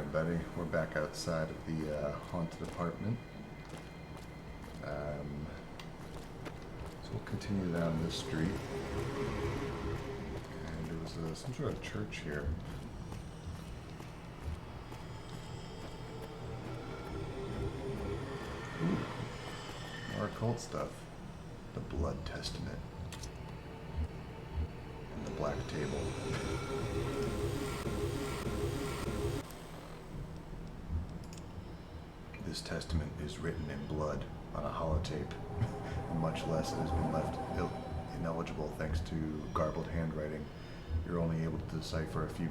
everybody. We're back outside of the haunted apartment. So we'll continue down this street. And there was some sort of church here. Ooh, more occult stuff. The Blood Testament. And the Black Table. This testament is written in blood on a holotape, much less it has been left ineligible thanks to garbled handwriting. You're only able to decipher a few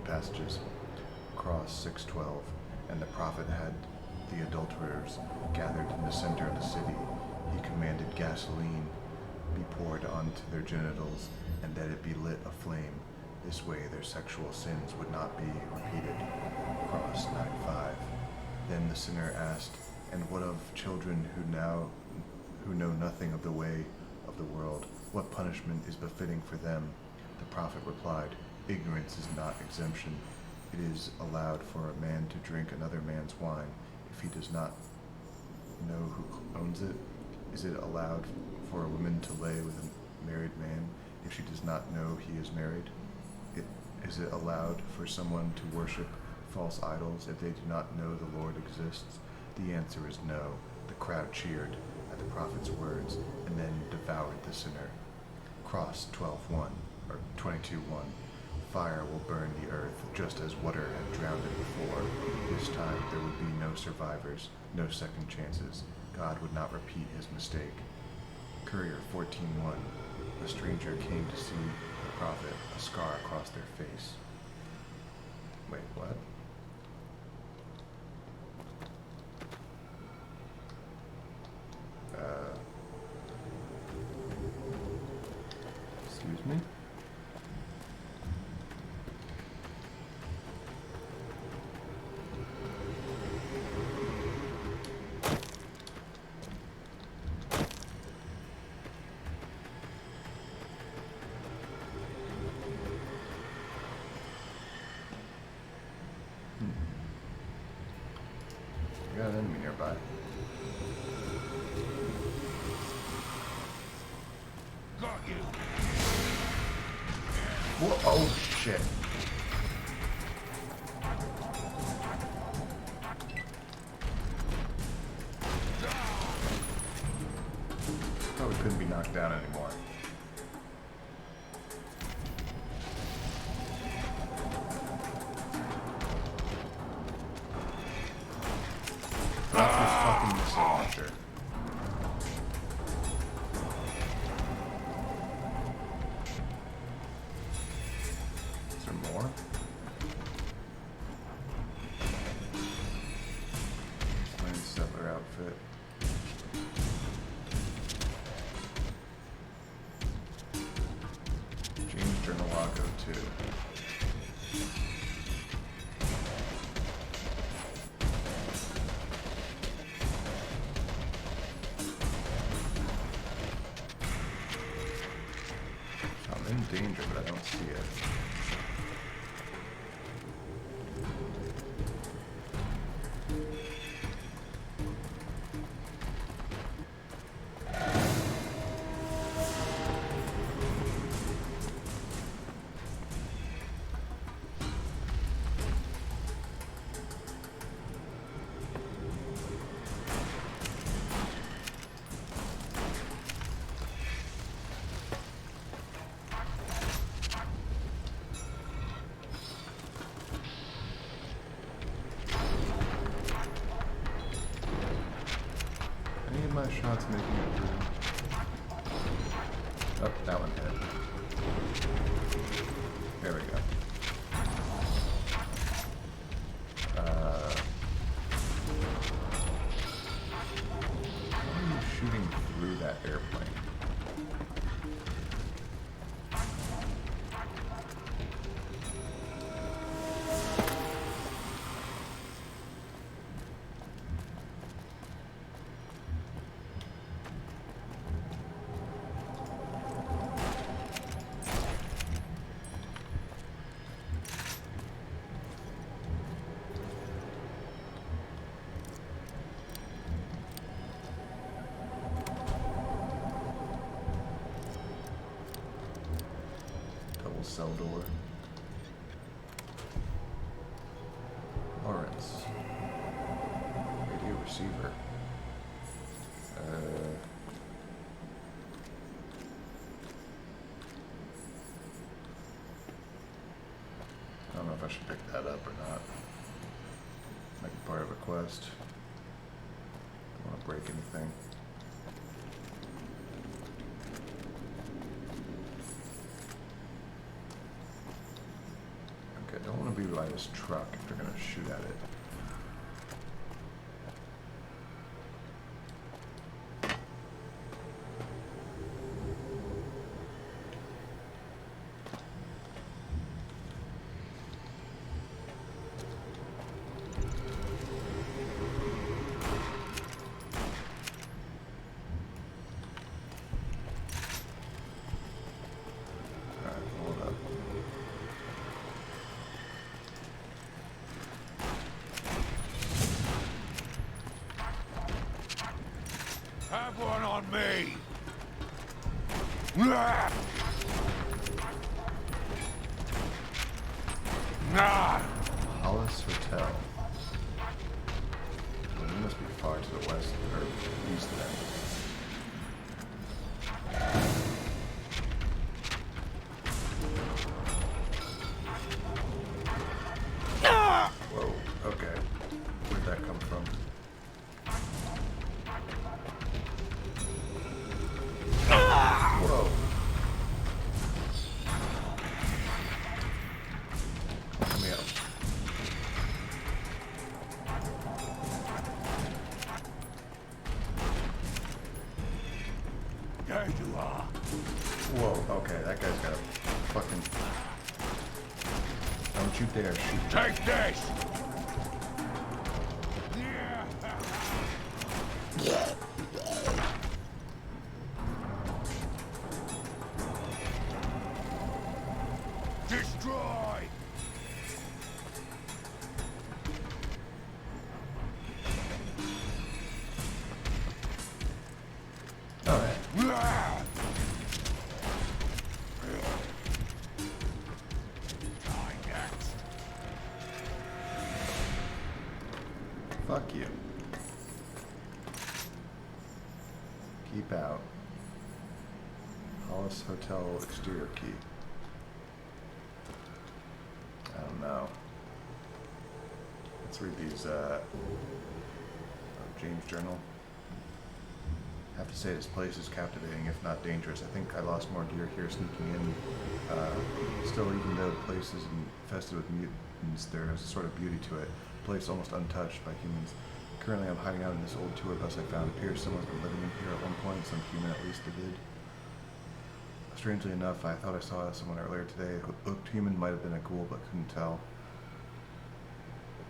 passages. Cross 612, and the prophet had the adulterers gathered in the center of the city. He commanded gasoline be poured onto their genitals, and that it be lit aflame. This way their sexual sins would not be repeated. Cross 95. Then the sinner asked, "And what of children who know nothing of the way of the world? What punishment is befitting for them?" The prophet replied, "Ignorance is not exemption. It is allowed for a man to drink another man's wine if he does not know who owns it. Is it allowed for a woman to lay with a married man if she does not know he is married? Is it allowed for someone to worship false idols if they do not know the Lord exists?" The answer is no. The crowd cheered at the prophet's words and then devoured the sinner. Cross 12:1 or 22:1. Fire will burn the earth just as water had drowned it before. This time there would be no survivors, no second chances. God would not repeat his mistake. Courier 14:1. A stranger came to see the prophet, a scar across their face. Wait, what? Excuse me? We got an enemy nearby. Got you. Whoa, oh shit. Probably couldn't be knocked down anymore. Drop this fucking missile launcher. Is there more? Lane settler outfit. James Journalago 2. I'm in danger, but I don't see it. Any of my shots making it through? Oh, that one hit. There we go. How are you shooting through that airplane? cell door. Lawrence. Radio receiver. I don't know if I should pick that up or not. Make it part of a quest. Don't want to break anything. Okay, don't want to be by this truck if they're going to shoot at it. Have one on me! Ah! Hollis Hotel. Well, we must be far to the west or east then. Whoa, okay. Where'd that come from? Whoa. Let me out. There you are. Whoa, okay, that guy's got a fucking... Don't you dare shoot. Take this! Destroy! Alright. Die next. Fuck you. Keep out. Hollis Hotel exterior key. I don't know. Let's read these, James Journal. I have to say this place is captivating, if not dangerous. I think I lost more deer here sneaking in. Still, even though the place is infested with mutants, there is a sort of beauty to it. A place almost untouched by humans. Currently, I'm hiding out in this old tour bus I found. It appears someone's been living in here at one point, some human at least did. Strangely enough, I thought I saw someone earlier today. Looked human, might have been a ghoul, but couldn't tell.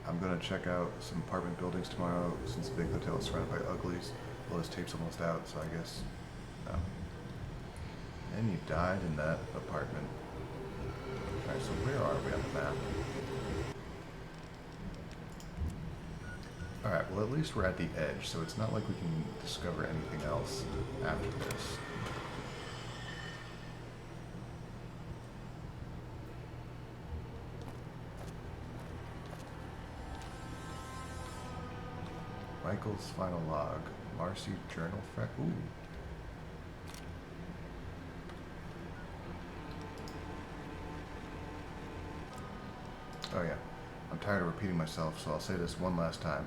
I'm gonna check out some apartment buildings tomorrow, since the big hotel is surrounded by uglies. Well, this tape's almost out, so I guess, no. And you died in that apartment. Alright, so where are we on the map? Alright, well at least we're at the edge, so it's not like we can discover anything else after this. Michael's final log. Marcy journal frac. Ooh. Oh yeah. I'm tired of repeating myself, so I'll say this one last time.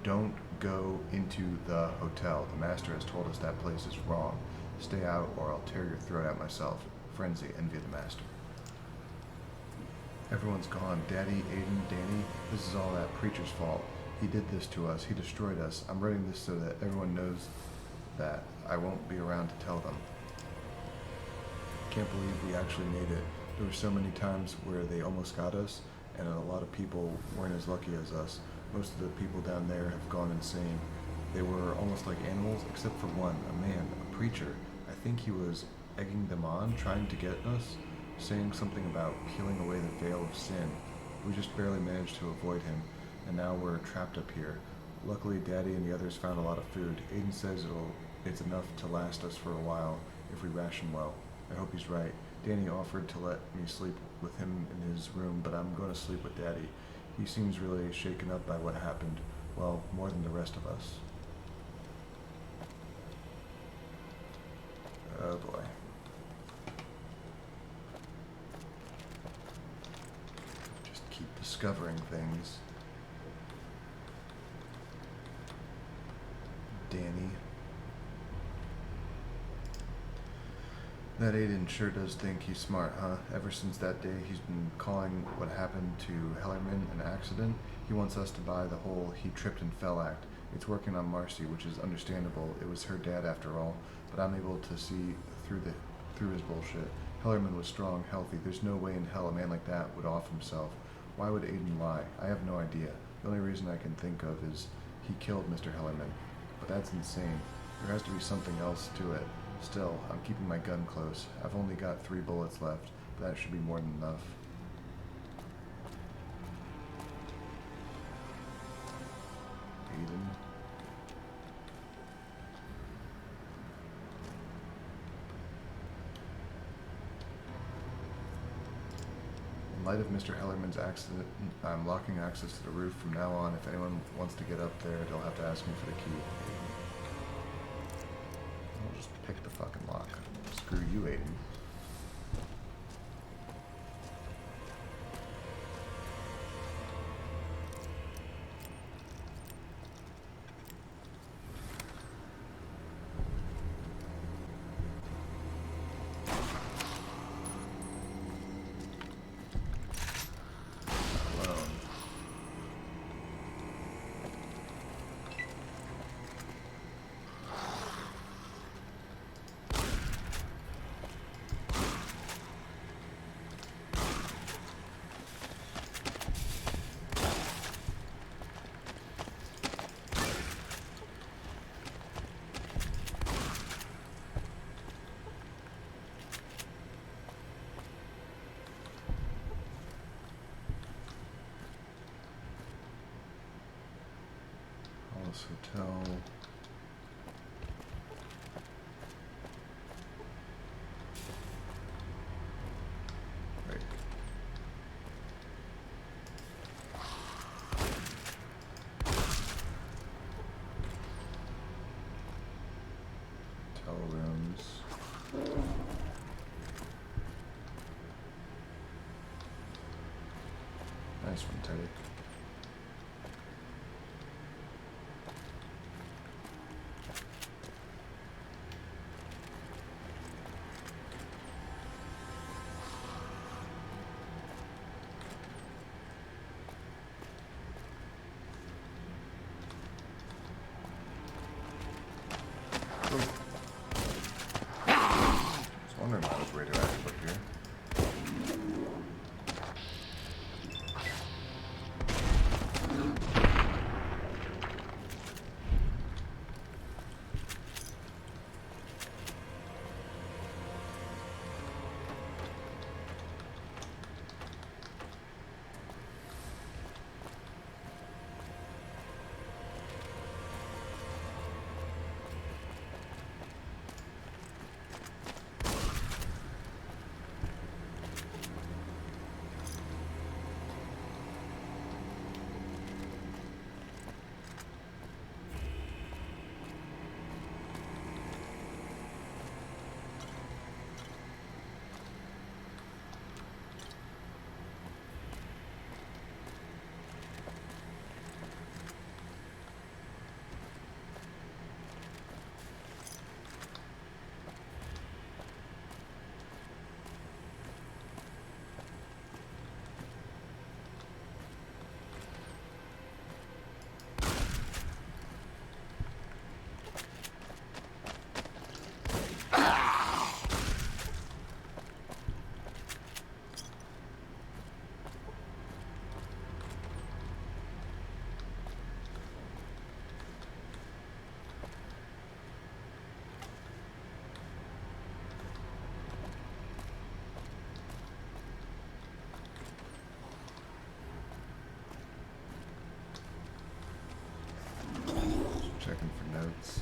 Don't go into the hotel. The master has told us that place is wrong. Stay out or I'll tear your throat out myself. Frenzy, envy of the master. Everyone's gone. Daddy, Aiden, Danny, this is all that preacher's fault. He did this to us. He destroyed us. I'm writing this so that everyone knows that. I won't be around to tell them. Can't believe we actually made it. There were so many times where they almost got us, and a lot of people weren't as lucky as us. Most of the people down there have gone insane. They were almost like animals, except for one, a man, a preacher. I think he was egging them on, trying to get us, saying something about peeling away the veil of sin. We just barely managed to avoid him. And now we're trapped up here. Luckily, Daddy and the others found a lot of food. Aiden says it's enough to last us for a while if we ration well. I hope he's right. Danny offered to let me sleep with him in his room, but I'm going to sleep with Daddy. He seems really shaken up by what happened. Well, more than the rest of us. Oh boy. Just keep discovering things. Danny. That Aiden sure does think he's smart, huh? Ever since that day, he's been calling what happened to Hellerman an accident. He wants us to buy the whole he tripped and fell act. It's working on Marcy, which is understandable. It was her dad after all. But I'm able to see through his bullshit. Hellerman was strong, healthy. There's no way in hell a man like that would off himself. Why would Aiden lie? I have no idea. The only reason I can think of is he killed Mr. Hellerman. But that's insane. There has to be something else to it. Still, I'm keeping my gun close. I've only got 3 bullets left, but that should be more than enough. Aiden. In light of Mr. Hellerman's accident, I'm locking access to the roof from now on. If anyone wants to get up there, they'll have to ask me for the key. I'll just pick the fucking lock. Screw you, Aiden. Alone. Palace Hotel. Right. Hotel rooms. Nice one, Teddy. I was wondering why it was radioactive up here. Checking for notes.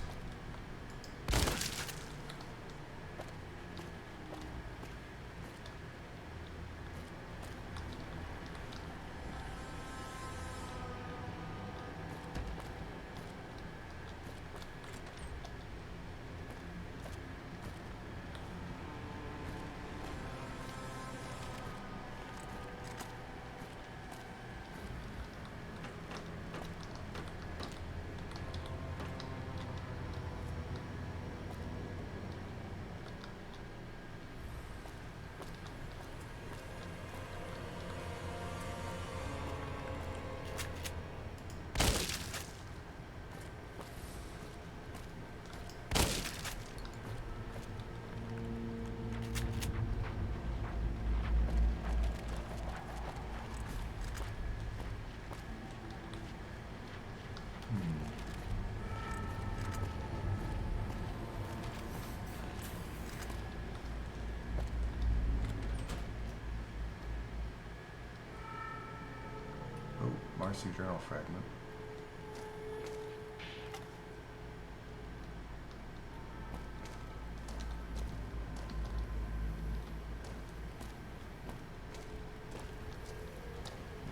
Marcy journal fragment.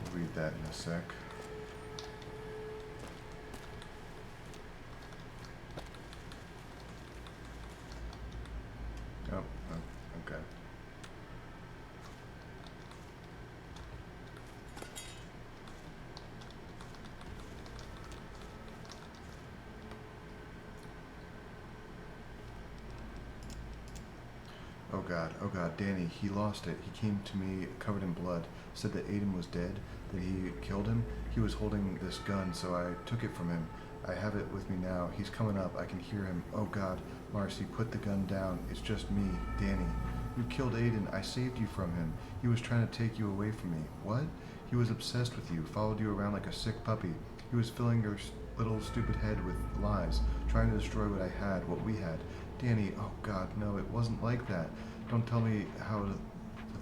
We'll read that in a sec. Oh, okay. Oh God, Danny, he lost it. He came to me covered in blood, said that Aiden was dead, that he killed him. He was holding this gun, so I took it from him. I have it with me now. He's coming up. I can hear him. Oh God, Marcy, put the gun down. It's just me, Danny. You killed Aiden. I saved you from him. He was trying to take you away from me. What? He was obsessed with you, followed you around like a sick puppy. He was filling your little stupid head with lies, trying to destroy what I had, what we had. Danny, oh God, no, it wasn't like that. Don't tell me how to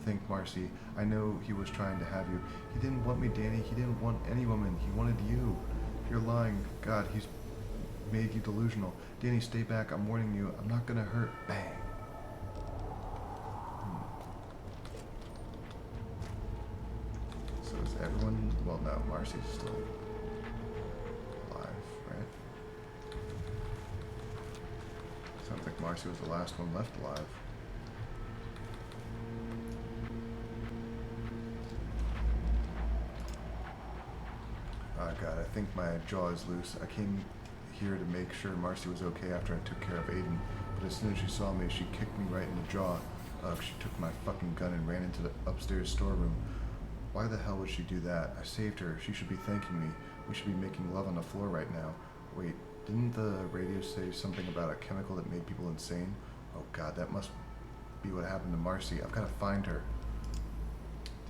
think, Marcy. I know he was trying to have you. He didn't want me, Danny. He didn't want any woman. He wanted you. You're lying. God, he's made you delusional. Danny, stay back. I'm warning you. I'm not gonna hurt. Bang. So is everyone... Well, no, Marcy's still alive, right? Sounds like Marcy was the last one left alive. Oh God, I think my jaw is loose. I came here to make sure Marcy was okay after I took care of Aiden, but as soon as she saw me, she kicked me right in the jaw. She took my fucking gun and ran into the upstairs storeroom. Why the hell would she do that? I saved her. She should be thanking me. We should be making love on the floor right now. Wait, didn't the radio say something about a chemical that made people insane? Oh God, that must be what happened to Marcy. I've got to find her.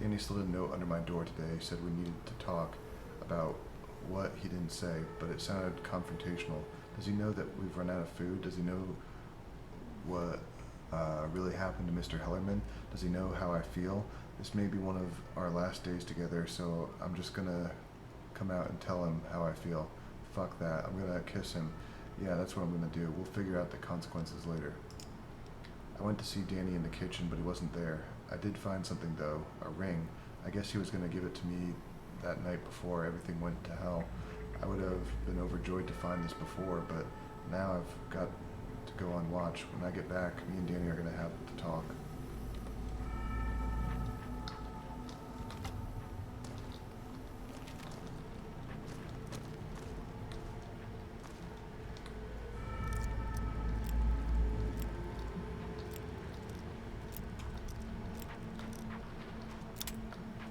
Danny slid a note under my door today. He said we needed to talk about what he didn't say, but it sounded confrontational. Does he know that we've run out of food? Does he know what really happened to Mr. Hellerman? Does he know how I feel? This may be one of our last days together, so I'm just gonna come out and tell him how I feel. Fuck that. I'm gonna kiss him. Yeah, that's what I'm gonna do. We'll figure out the consequences later. I went to see Danny in the kitchen, but he wasn't there. I did find something though, a ring. I guess he was gonna give it to me that night before everything went to hell. I would have been overjoyed to find this before, but now I've got to go on watch. When I get back, me and Danny are gonna have to talk.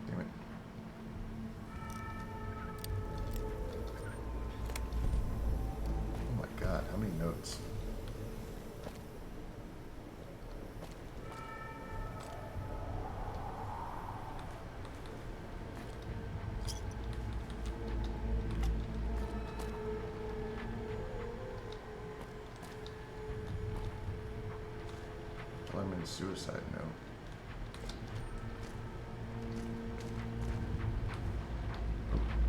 Damn it. Oh my God, how many notes? Lemon suicide note.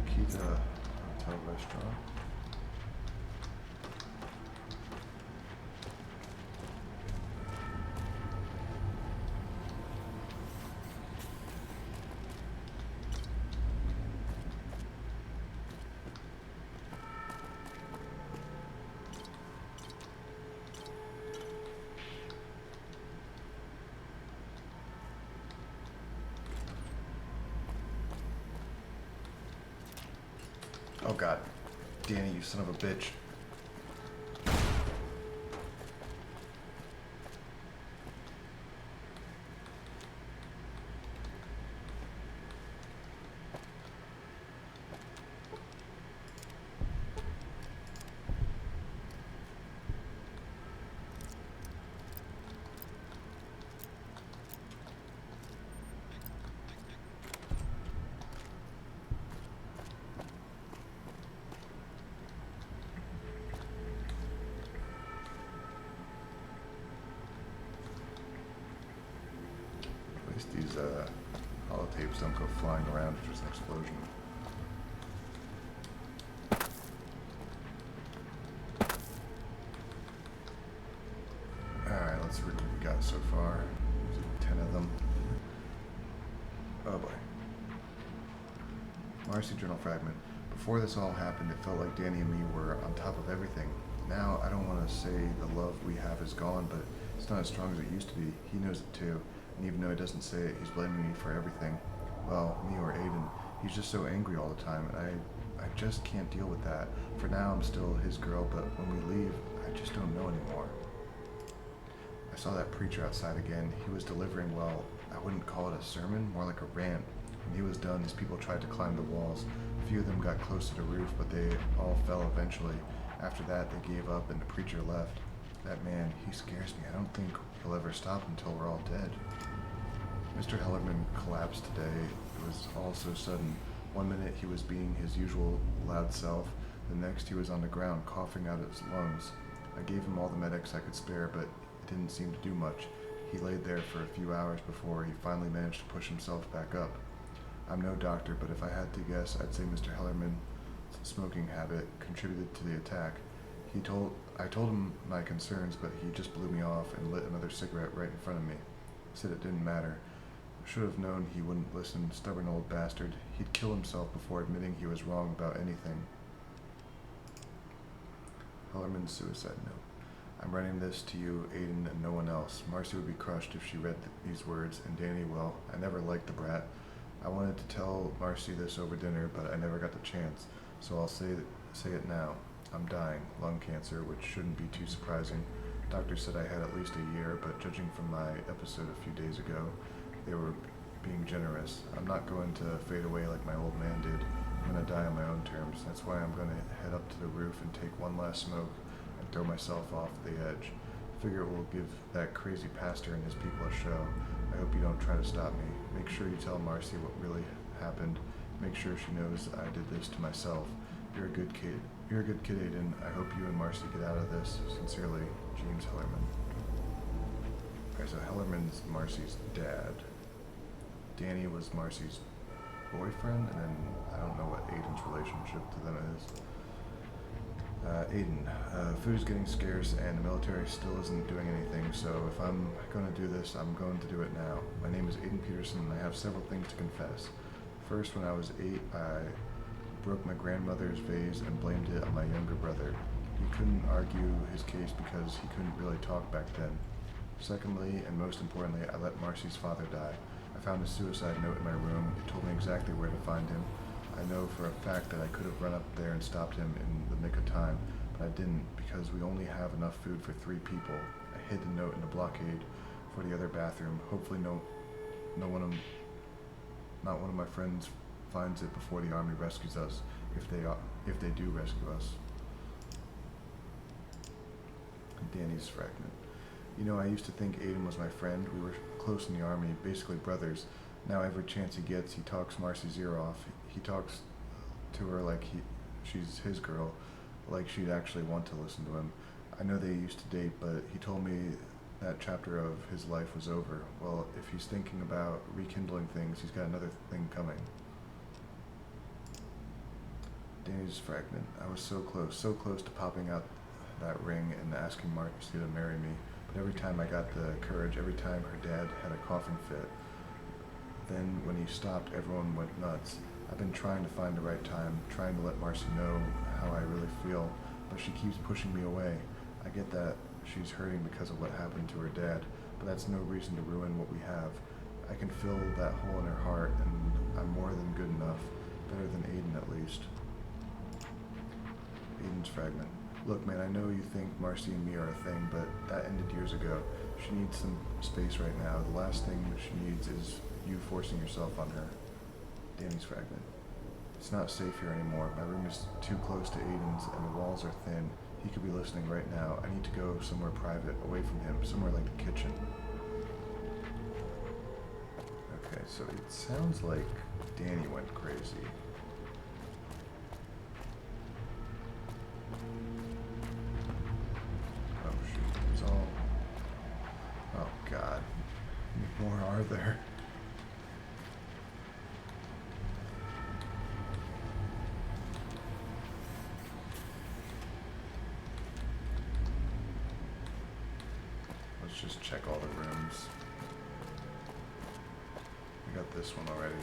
Key to hotel restaurant. Oh God, Danny, you son of a bitch. At least these holotapes don't go flying around if there's an explosion. Marcy journal fragment. Before this all happened, it felt like Danny and me were on top of everything. Now, I don't want to say the love we have is gone, but it's not as strong as it used to be. He knows it too, and even though he doesn't say it, he's blaming me for everything. Well, me or Aiden. He's just so angry all the time, and I just can't deal with that. For now, I'm still his girl, but when we leave, I just don't know anymore. I saw that preacher outside again. He was delivering, well, I wouldn't call it a sermon, more like a rant. When he was done, his people tried to climb the walls. A few of them got close to the roof, but they all fell eventually. After that, they gave up and the preacher left. That man, he scares me. I don't think he'll ever stop until we're all dead. Mr. Hellerman collapsed today. It was all so sudden. One minute he was being his usual loud self. The next he was on the ground, coughing out his lungs. I gave him all the medics I could spare, but it didn't seem to do much. He laid there for a few hours before he finally managed to push himself back up. I'm no doctor, but if I had to guess, I'd say Mr. Hellerman's smoking habit contributed to the attack. I told him my concerns, but he just blew me off and lit another cigarette right in front of me. Said it didn't matter. Should have known he wouldn't listen, stubborn old bastard. He'd kill himself before admitting he was wrong about anything. Hellerman's suicide note. I'm writing this to you, Aiden, and no one else. Marcy would be crushed if she read these words, and Danny, well, I never liked the brat. I wanted to tell Marcy this over dinner, but I never got the chance, so I'll say it now. I'm dying, lung cancer, which shouldn't be too surprising. Doctor said I had at least a year, but judging from my episode a few days ago, they were being generous. I'm not going to fade away like my old man did. I'm going to die on my own terms. That's why I'm going to head up to the roof and take one last smoke and throw myself off the edge. Figure it will give that crazy pastor and his people a show. I hope you don't try to stop me. Make sure you tell Marcy what really happened. Make sure she knows I did this to myself. You're a good kid. You're a good kid, Aiden. I hope you and Marcy get out of this. Sincerely, James Hellerman. Alright, so Hellerman's Marcy's dad. Danny was Marcy's boyfriend, and then I don't know what Aiden's relationship to them is. Aiden, food is getting scarce and the military still isn't doing anything, so if I'm going to do this, I'm going to do it now. My name is Aiden Peterson and I have several things to confess. First, when I was 8, I broke my grandmother's vase and blamed it on my younger brother. He couldn't argue his case because he couldn't really talk back then. Secondly, and most importantly, I let Marcy's father die. I found a suicide note in my room. It told me exactly where to find him. I know for a fact that I could have run up there and stopped him in the nick of time, but I didn't because we only have enough food for 3 people. I hid the note in the blockade for the other bathroom. Hopefully not one of my friends finds it before the army rescues us, if they do rescue us. Danny's fragment. You know, I used to think Aiden was my friend. We were close in the army, basically brothers. Now every chance he gets, he talks Marcy's ear off. He talks to her like she's his girl, like she'd actually want to listen to him. I know they used to date, but he told me that chapter of his life was over. Well, if he's thinking about rekindling things, he's got another thing coming. Danny's fragment. I was so close to popping out that ring and asking Marcy to marry me. But every time I got the courage, every time her dad had a coughing fit, then when he stopped, everyone went nuts. I've been trying to find the right time, trying to let Marcy know how I really feel, but she keeps pushing me away. I get that she's hurting because of what happened to her dad, but that's no reason to ruin what we have. I can fill that hole in her heart, and I'm more than good enough. Better than Aiden, at least. Aiden's fragment. Look, man, I know you think Marcy and me are a thing, but that ended years ago. She needs some space right now. The last thing that she needs is you forcing yourself on her. Danny's fragment. It's not safe here anymore. My room is too close to Aiden's, and the walls are thin. He could be listening right now. I need to go somewhere private, away from him, somewhere like the kitchen. Okay, so it sounds like Danny went crazy. Oh shoot, it's all... Oh god. How many more are there? Let's just check all the rooms. We got this one already.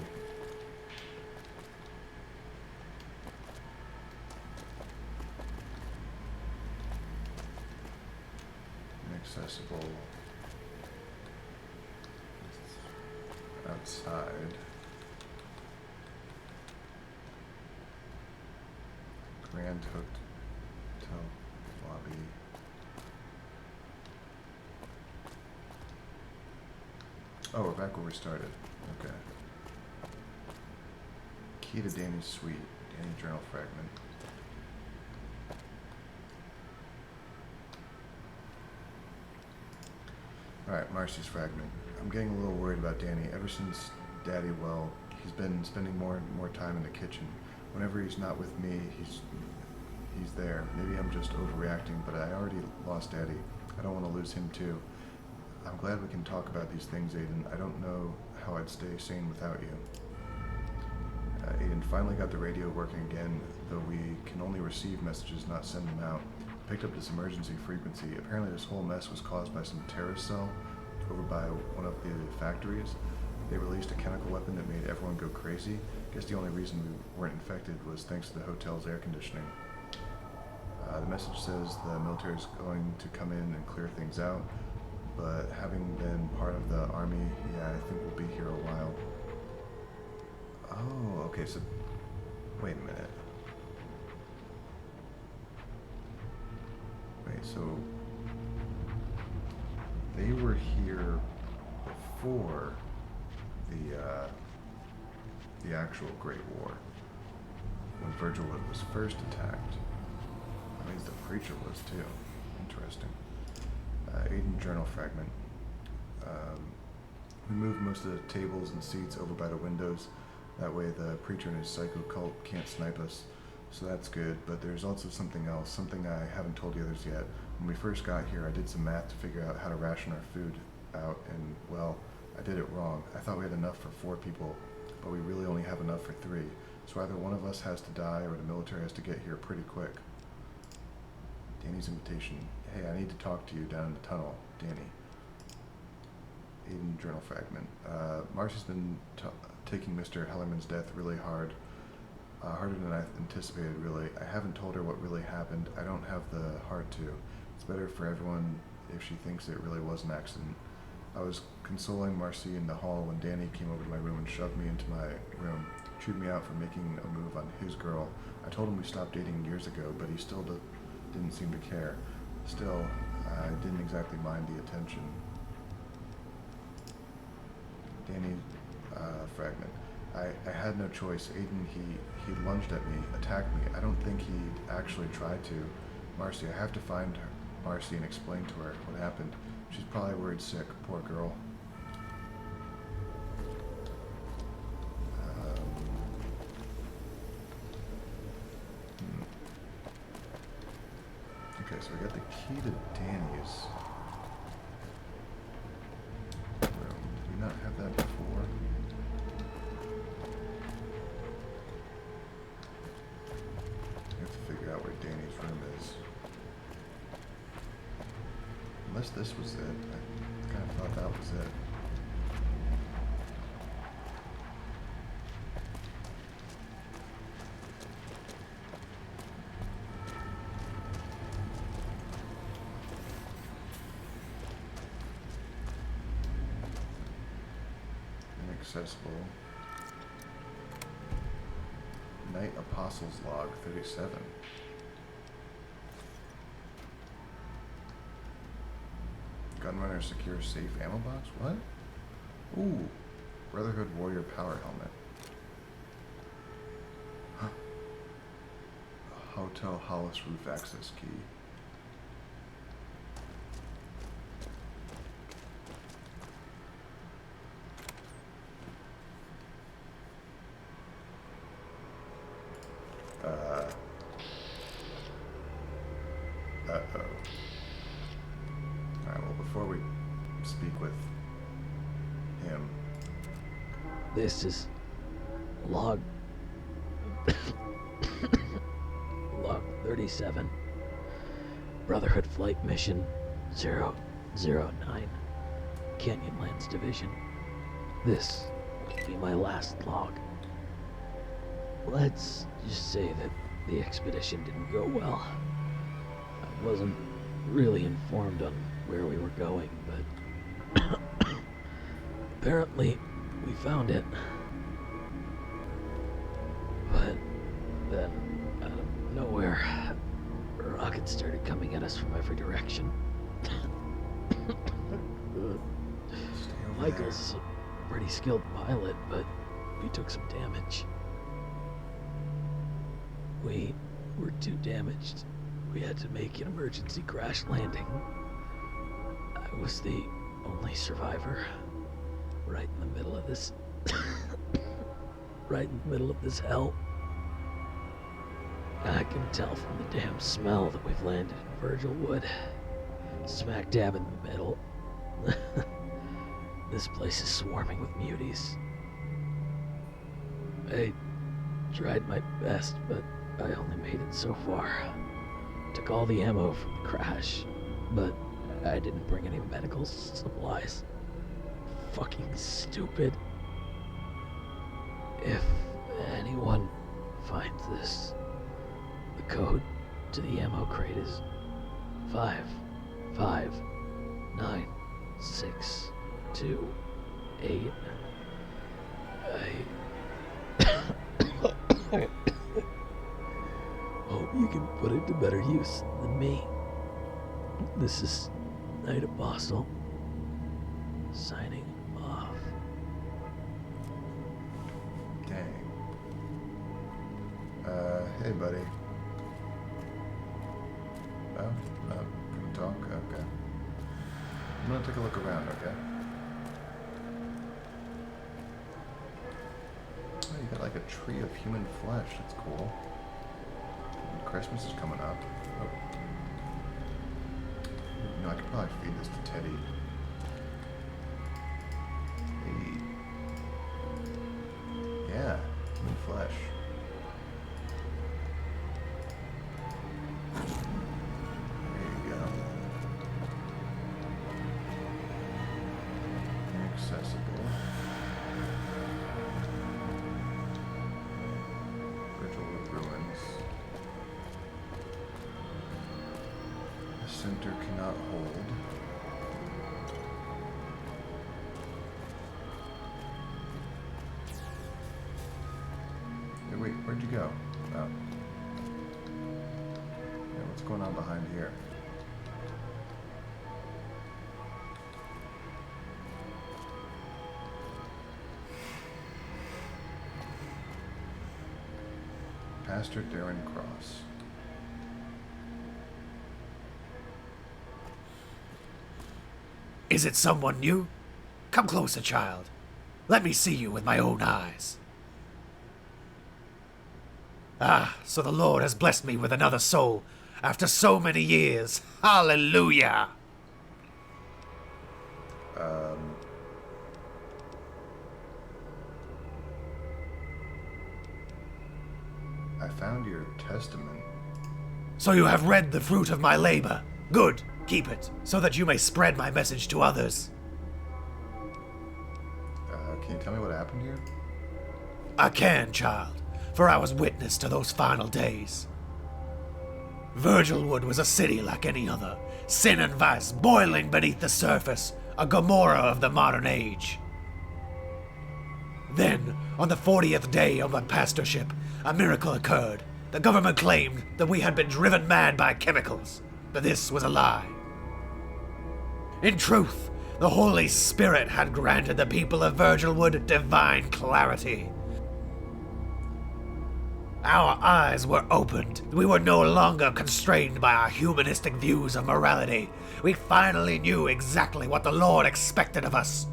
Accessible outside. Grand Hotel lobby. Oh, we're back where we started. Okay. Key to Danny's suite. Danny journal fragment. Alright, Marcy's fragment. I'm getting a little worried about Danny. Ever since Daddy, well, he's been spending more and more time in the kitchen. Whenever he's not with me, he's there. Maybe I'm just overreacting, but I already lost Daddy. I don't want to lose him too. I'm glad we can talk about these things, Aiden. I don't know how I'd stay sane without you. Aiden finally got the radio working again, though we can only receive messages, not send them out. Picked up this emergency frequency. Apparently this whole mess was caused by some terrorist cell over by one of the factories. They released a chemical weapon that made everyone go crazy. Guess the only reason we weren't infected was thanks to the hotel's air conditioning. The message says the military is going to come in and clear things out, but having been part of the army, yeah, I think we'll be here a while. Oh, okay, so wait a minute. Wait, so they were here before the actual Great War, when Virgil was first attacked. That means the preacher was too. Interesting. Aiden journal fragment. We moved most of the tables and seats over by the windows. That way the preacher and his psycho cult can't snipe us. So that's good, but there's also something else, something I haven't told the others yet. When we first got here, I did some math to figure out how to ration our food out, and, well, I did it wrong. I thought we had enough for 4 people, but we really only have enough for 3. So either one of us has to die or the military has to get here pretty quick. Danny's invitation. Hey, I need to talk to you down in the tunnel. Danny. Aiden journal fragment. Marcy's been taking Mr. Hellerman's death really hard. Harder than I anticipated, really. I haven't told her what really happened. I don't have the heart to. It's better for everyone if she thinks it really was an accident. I was consoling Marcy in the hall when Danny came over to my room and shoved me into my room, chewed me out for making a move on his girl. I told him we stopped dating years ago, but he still didn't seem to care. Still, I didn't exactly mind the attention. Danny fragment. I had no choice. Aiden, he lunged at me, attacked me. I don't think he'd actually tried to. Marcy, I have to find her, Marcy, and explain to her what happened. She's probably worried sick, poor girl. Okay, so we got the key to Danny's room. Did we not have that before? We have to figure out where Danny's room is. Unless this was it. I kind of thought that was it. Inaccessible. Night Apostles Log 37. Gunrunner secure safe ammo box? What? Ooh. Brotherhood Warrior Power Helmet. Huh. Hotel Hollis Roof Access Key. Uh-oh. Alright, well, before we speak with him... This is log... log 37. Brotherhood Flight Mission 009. Canyonlands Division. This will be my last log. Let's just say that the expedition didn't go well. I wasn't really informed on where we were going, but apparently we found it. But then, out of nowhere, rockets started coming at us from every direction. Michael's a pretty skilled pilot, but we took some damage. We were too damaged. We had to make an emergency crash landing. I was the only survivor. Right in the middle of this... right in the middle of this hell. I can tell from the damn smell that we've landed in Virgil Wood. Smack dab in the middle. This place is swarming with muties. I tried my best, but I only made it so far. Took all the ammo from the crash, but I didn't bring any medical supplies. Fucking stupid. If anyone finds this, the code to the ammo crate is 55962 I hope you can put it to better use than me. This is Night Apostle, signing off. Dang. Hey, buddy. Oh, can you talk? Okay. I'm gonna take a look around, okay? Oh, you got like a tree of human flesh. That's cool. And Christmas is coming up. Oh. You know, I could probably feed this to Teddy. Hey. Yeah, human flesh. There you go. Inaccessible. Virtual ruins. The center cannot hold. Hey, wait, where'd you go? Oh. Yeah, what's going on behind here? Pastor Darren Cross. Is it someone new? Come closer, child. Let me see you with my own eyes. Ah, so the Lord has blessed me with another soul after so many years. Hallelujah! I found your testament. So you have read the fruit of my labor. Good. Keep it, so that you may spread my message to others. Can you tell me what happened here? I can, child, for I was witness to those final days. Virgilwood was a city like any other, sin and vice boiling beneath the surface, a Gomorrah of the modern age. Then, on the 40th day of my pastorship, a miracle occurred. The government claimed that we had been driven mad by chemicals, but this was a lie. In truth, the Holy Spirit had granted the people of Virgilwood divine clarity. Our eyes were opened. We were no longer constrained by our humanistic views of morality. We finally knew exactly what the Lord expected of us.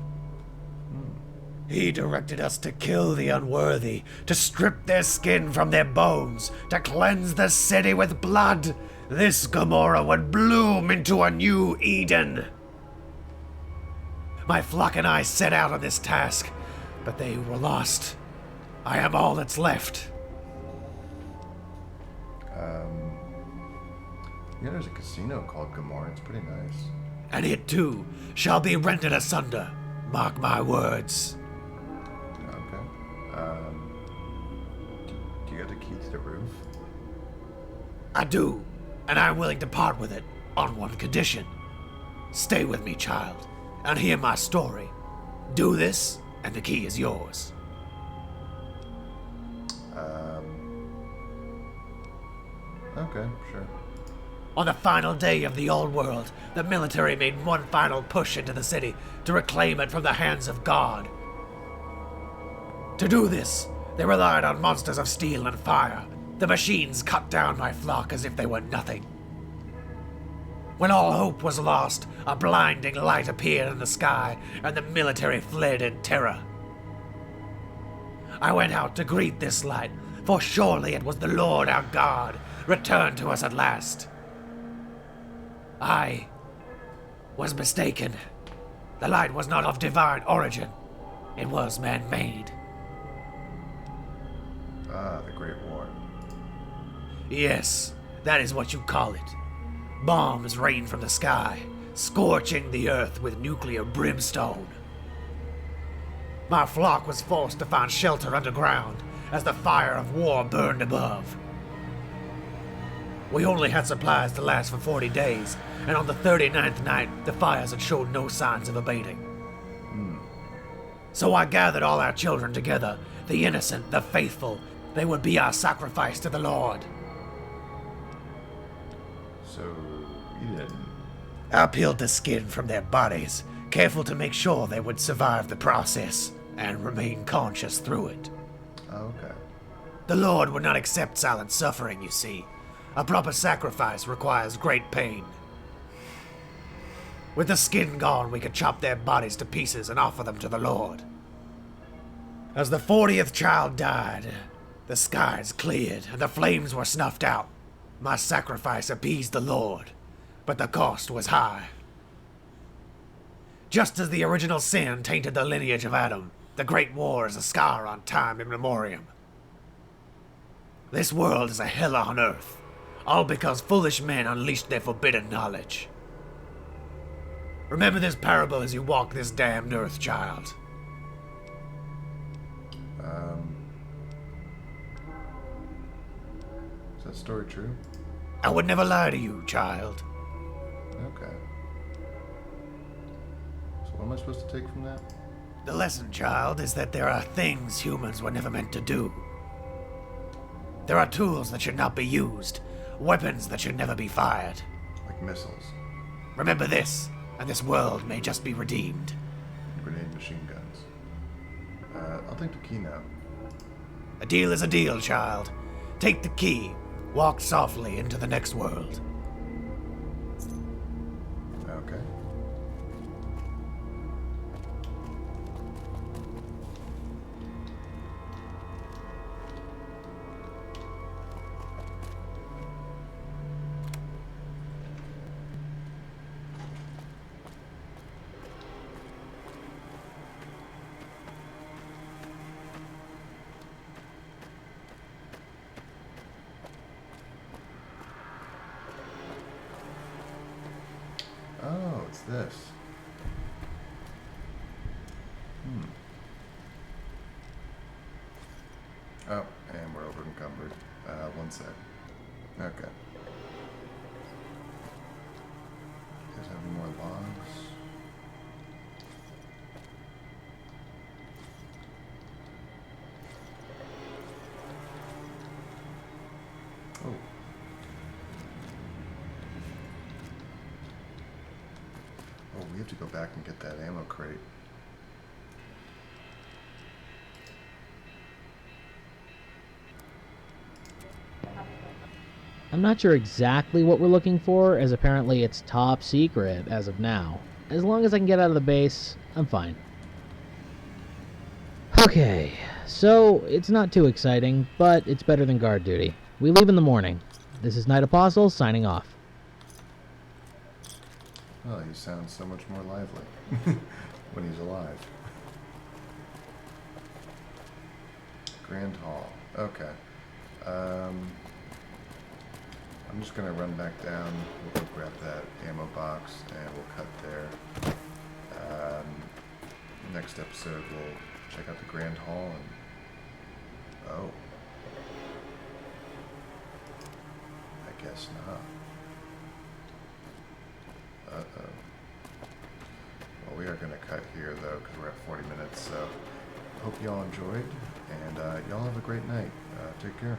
He directed us to kill the unworthy, to strip their skin from their bones, to cleanse the city with blood. This Gomorrah would bloom into a new Eden. My flock and I set out on this task, but they were lost. I am all that's left. Yeah, there's a casino called Gomorrah. It's pretty nice. And it too shall be rended asunder. Mark my words. Okay. Do you got the key to the roof? I do, and I'm willing to part with it on one condition. Stay with me, child, and hear my story. Do this, and the key is yours. Okay, sure. On the final day of the old world, the military made one final push into the city to reclaim it from the hands of God. To do this, they relied on monsters of steel and fire. The machines cut down my flock as if they were nothing. When all hope was lost, a blinding light appeared in the sky, and the military fled in terror. I went out to greet this light, for surely it was the Lord our God, returned to us at last. I was mistaken. The light was not of divine origin. It was man-made. Ah, the Great War. Yes, that is what you call it. Bombs rain from the sky, scorching the earth with nuclear brimstone. My flock was forced to find shelter underground as the fire of war burned above. We only had supplies to last for 40 days, and on the 39th night, the fires had showed no signs of abating. So I gathered all our children together, the innocent, the faithful. They would be our sacrifice to the Lord. So, you didn't. I peeled the skin from their bodies, careful to make sure they would survive the process and remain conscious through it. Oh, okay. The Lord would not accept silent suffering, you see. A proper sacrifice requires great pain. With the skin gone, we could chop their bodies to pieces and offer them to the Lord. As the 40th child died, the skies cleared and the flames were snuffed out. My sacrifice appeased the Lord, but the cost was high. Just as the original sin tainted the lineage of Adam, the Great War is a scar on time immemorial. This world is a hell on earth, all because foolish men unleashed their forbidden knowledge. Remember this parable as you walk this damned earth, child. Is that story true? I would never lie to you, child. Okay. So what am I supposed to take from that? The lesson, child, is that there are things humans were never meant to do. There are tools that should not be used, weapons that should never be fired. Like missiles. Remember this, and this world may just be redeemed. Grenade machine guns. I'll take the key now. A deal is a deal, child. Take the key, walk softly into the next world. Okay. Oh, it's this. Oh, and we're over encumbered. One sec. Okay. You guys have any more logs? Oh. Oh, we have to go back and get that ammo crate. I'm not sure exactly what we're looking for, as apparently it's top secret as of now. As long as I can get out of the base, I'm fine. Okay, so it's not too exciting, but it's better than guard duty. We leave in the morning. This is Night Apostle, signing off. Oh, he sounds so much more lively when he's alive. Grand Hall. Okay. I'm just gonna run back down. We'll go grab that ammo box and we'll cut there. Next episode we'll check out the Grand Hall and... Oh. I guess not. Uh-oh. are going to cut here, though, because we're at 40 minutes. So hope y'all enjoyed, and y'all have a great night. Take care.